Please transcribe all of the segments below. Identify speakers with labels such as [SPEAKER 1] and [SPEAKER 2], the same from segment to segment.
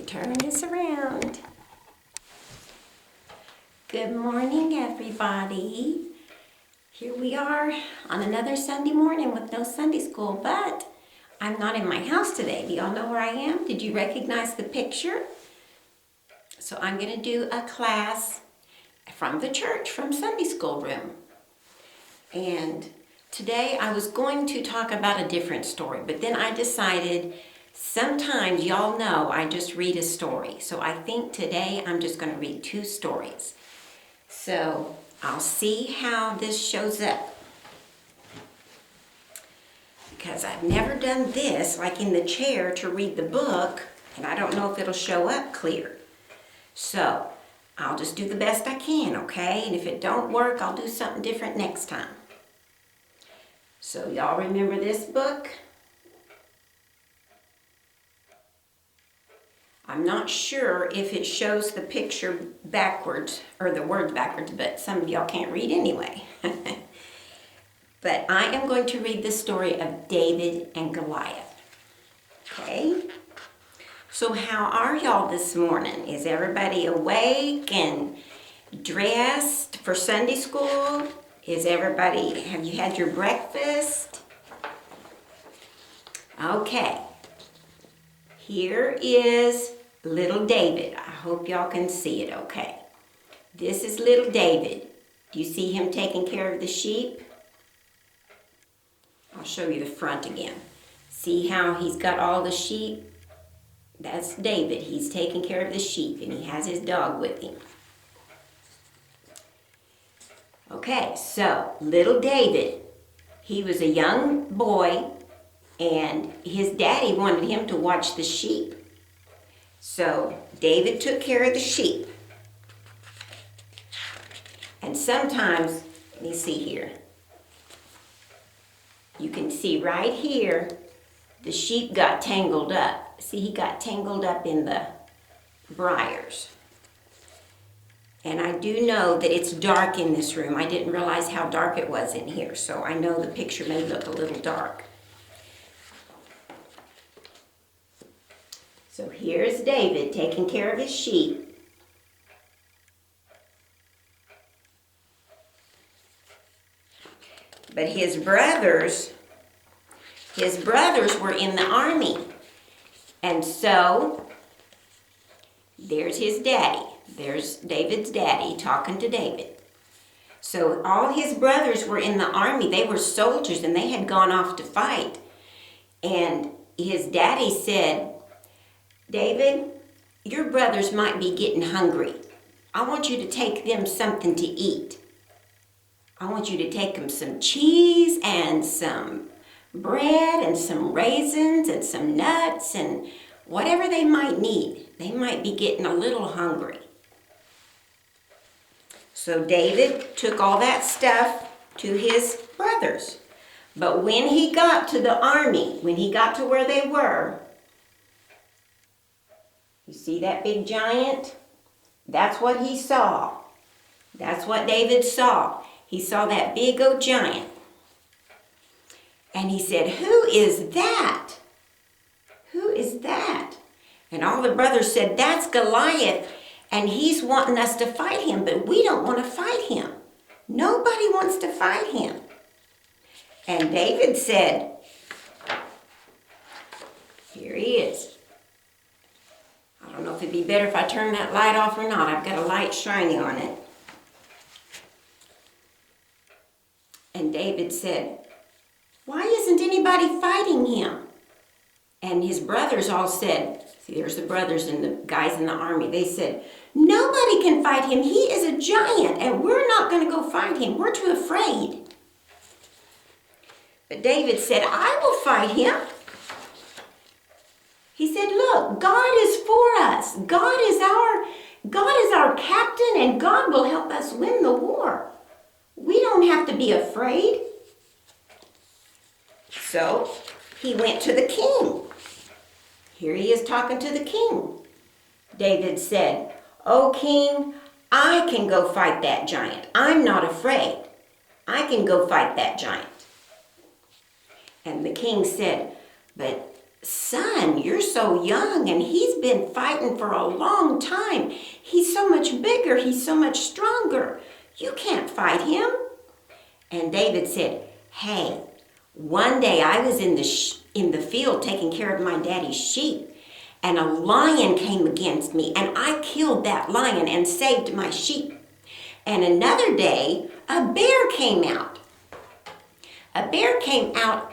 [SPEAKER 1] turn this around. Good morning, everybody. Here we are on another Sunday morning with no Sunday school, but I'm not in my house today. Do y'all know where I am? Did you recognize the picture? So I'm going to do a class from the church, from Sunday school room. And today I was going to talk about a different story, but then I decided sometimes y'all know I just read a story. So I think today I'm just going to read 2 stories. So I'll see how this shows up. Because I've never done this, like in the chair, to read the book, and I don't know if it'll show up clear. So I'll just do the best I can, okay? And if it don't work, I'll do something different next time. So y'all remember this book? I'm not sure if it shows the picture backwards, or the words backwards, but some of y'all can't read anyway. But I am going to read the story of David and Goliath. Okay? So how are y'all this morning? Is everybody awake and dressed for Sunday school? Have you had your breakfast? Okay. Here is little David. I hope y'all can see it okay. This is little David. Do you see him taking care of the sheep? I'll show you the front again. See how he's got all the sheep? That's David. He's taking care of the sheep, and he has his dog with him. Okay, so little David, he was a young boy, and his daddy wanted him to watch the sheep. So David took care of the sheep. And sometimes, let me see here. You can see right here, the sheep got tangled up. See, he got tangled up in the briars. And I do know that it's dark in this room. I didn't realize how dark it was in here, so I know the picture may look a little dark. So here's David taking care of his sheep. But his brothers were in the army. And so there's his daddy. There's David's daddy talking to David. So all his brothers were in the army. They were soldiers and they had gone off to fight. And his daddy said, David, your brothers might be getting hungry. I want you to take them something to eat. I want you to take them some cheese and some bread and some raisins and some nuts and whatever they might need. They might be getting a little hungry. So David took all that stuff to his brothers. But when he got to the army, when he got to where they were, you see that big giant? That's what he saw. That's what David saw. He saw that big old giant. And he said, "Who is that? Who is that?" And all the brothers said, "That's Goliath, and he's wanting us to fight him, but we don't want to fight him. Nobody wants to fight him." And David said, here he is. I don't know if it'd be better if I turn that light off or not. I've got a light shining on it. And David said, "Why isn't anybody fighting him?" And his brothers all said, see, there's the brothers and the guys in the army. They said, "Nobody can fight him. He is a giant, and we're not going to go fight him. We're too afraid." But David said, "I will fight him." He said, "Look, God is for us. God is our captain, and God will help us win the war. We don't have to be afraid." So he went to the king. Here he is talking to the king. David said, "Oh, king, I can go fight that giant. I'm not afraid. I can go fight that giant." And the king said, "But son, you're so young and he's been fighting for a long time. He's so much bigger. He's so much stronger. You can't fight him. And David said, hey, one day I was in the field taking care of my daddy's sheep, and a lion came against me, and I killed that lion and saved my sheep. And another day, a bear came out. A bear came out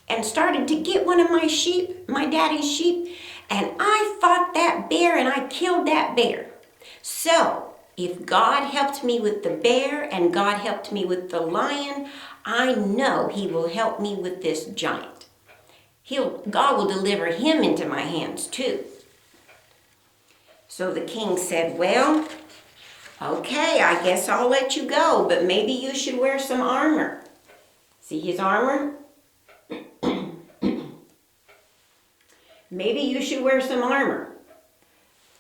[SPEAKER 1] and started to get one of my sheep, my daddy's sheep, and I fought that bear and I killed that bear. So, if God helped me with the bear and God helped me with the lion, I know he will help me with this giant. God will deliver him into my hands too. So the king said, well, okay, I guess I'll let you go, but maybe you should wear some armor. See his armor? Maybe you should wear some armor.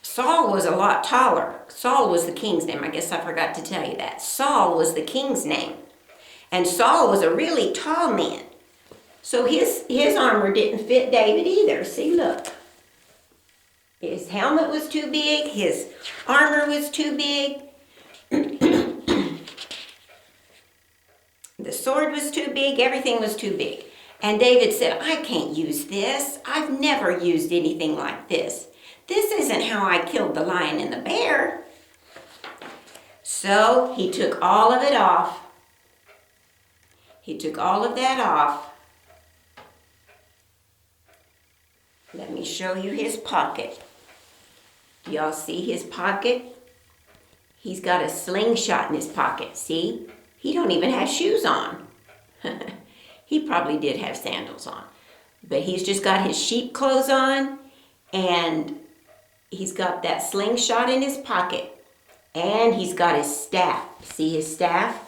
[SPEAKER 1] Saul was a lot taller. Saul was the king's name. I guess I forgot to tell you that. Saul was the king's name. And Saul was a really tall man. So his armor didn't fit David either. See, look. His helmet was too big. His armor was too big. The sword was too big. Everything was too big. And David said, I can't use this. I've never used anything like this. This isn't how I killed the lion and the bear. So he took all of it off. He took all of that off. Let me show you his pocket. Do y'all see his pocket? He's got a slingshot in his pocket, see? He don't even have shoes on. He probably did have sandals on. But he's just got his sheep clothes on, and he's got that slingshot in his pocket. And he's got his staff. See his staff?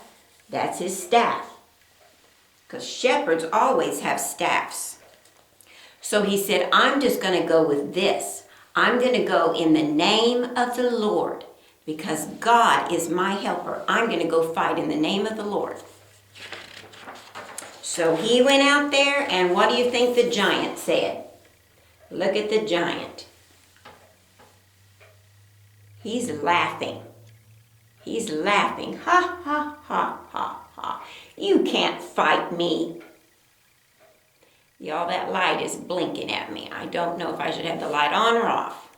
[SPEAKER 1] That's his staff. Because shepherds always have staffs. So he said, I'm just going to go with this. I'm going to go in the name of the Lord. Because God is my helper. I'm going to go fight in the name of the Lord. So he went out there, and what do you think the giant said? Look at the giant. He's laughing. He's laughing. Ha, ha, ha, ha, ha. You can't fight me. Y'all, that light is blinking at me. I don't know if I should have the light on or off.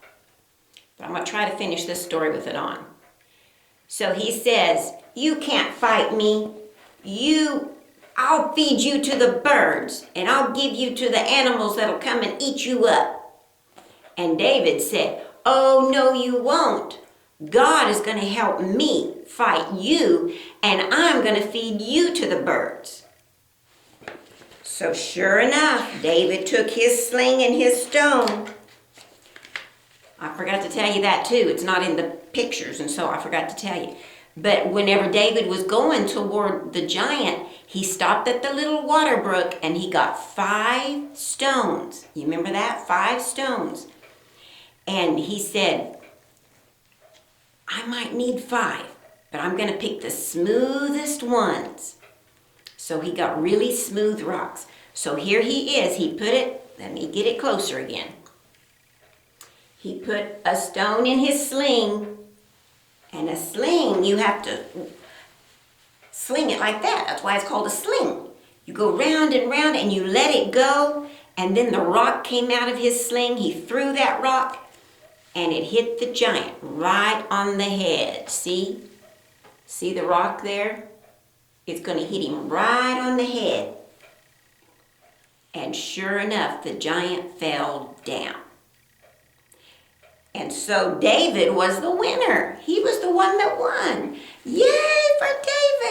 [SPEAKER 1] But I'm going to try to finish this story with it on. So he says, you can't fight me. I'll feed you to the birds, and I'll give you to the animals that'll come and eat you up. And David said, oh, no, you won't. God is going to help me fight you, and I'm going to feed you to the birds. So sure enough, David took his sling and his stone. I forgot to tell you that too. It's not in the pictures, and so I forgot to tell you. But whenever David was going toward the giant, he stopped at the little water brook and he got 5 stones. You remember that? 5 stones. And he said, I might need 5, but I'm going to pick the smoothest ones. So he got really smooth rocks. So here he is. He put it, let me get it closer again. He put a stone in his sling. And a sling, you have to sling it like that. That's why it's called a sling. You go round and round and you let it go. And then the rock came out of his sling. He threw that rock and it hit the giant right on the head. See? See the rock there? It's going to hit him right on the head. And sure enough, the giant fell down. And so David was the winner. He was the one that won. Yay for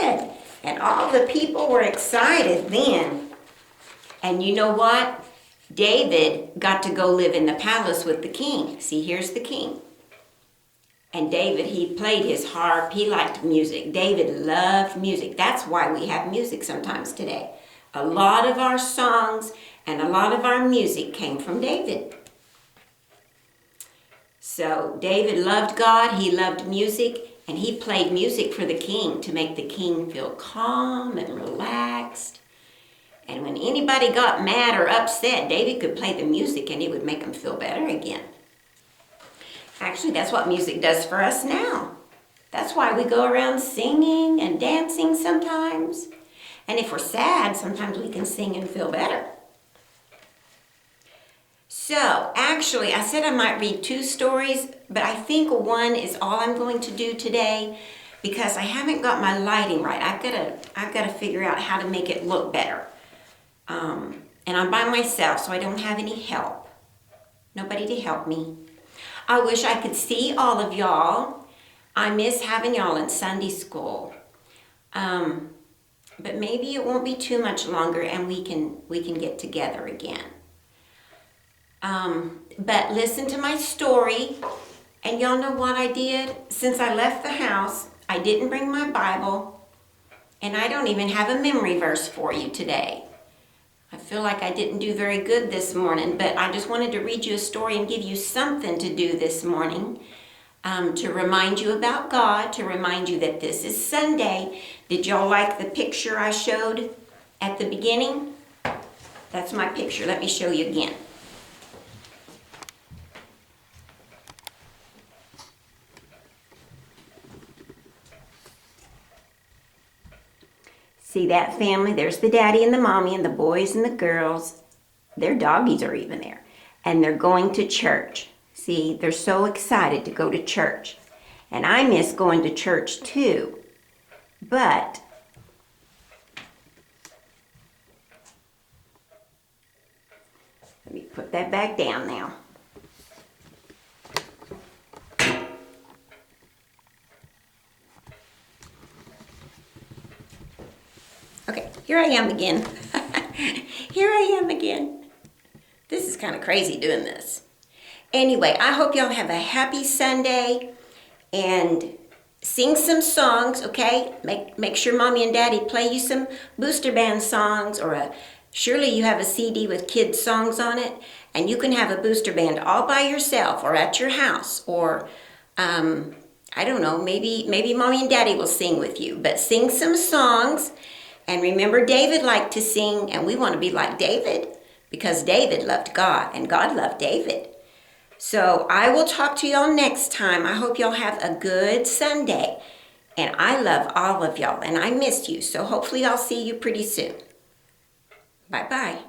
[SPEAKER 1] David! And all the people were excited then. And you know what? David got to go live in the palace with the king. See, here's the king. And David, he played his harp. He liked music. David loved music. That's why we have music sometimes today. A lot of our songs and a lot of our music came from David. So David loved God, he loved music, and he played music for the king to make the king feel calm and relaxed. And when anybody got mad or upset, David could play the music and it would make them feel better again. Actually, that's what music does for us now. That's why we go around singing and dancing sometimes. And if we're sad, sometimes we can sing and feel better. So, actually, I said I might read 2 stories, but I think one is all I'm going to do today because I haven't got my lighting right. I've got to figure out how to make it look better. And I'm by myself, so I don't have any help. Nobody to help me. I wish I could see all of y'all. I miss having y'all in Sunday school. But maybe it won't be too much longer and we can get together again. But listen to my story, and y'all know what I did? Since I left the house, I didn't bring my Bible, and I don't even have a memory verse for you today. I feel like I didn't do very good this morning, but I just wanted to read you a story and give you something to do this morning, to remind you about God, to remind you that this is Sunday. Did y'all like the picture I showed at the beginning? That's my picture. Let me show you again. See that family? There's the daddy and the mommy and the boys and the girls. Their doggies are even there. And they're going to church. See, they're so excited to go to church. And I miss going to church too. But let me put that back down now. Okay, here I am again. Here I am again. This is kind of crazy doing this. Anyway, I hope y'all have a happy Sunday and sing some songs, okay? Make sure Mommy and Daddy play you some Booster Band songs, or surely you have a CD with kids' songs on it, and you can have a Booster Band all by yourself or at your house, or I don't know, maybe Mommy and Daddy will sing with you, but sing some songs. And remember, David liked to sing, and we want to be like David because David loved God and God loved David. So I will talk to y'all next time. I hope y'all have a good Sunday. And I love all of y'all, and I miss you. So hopefully I'll see you pretty soon. Bye-bye.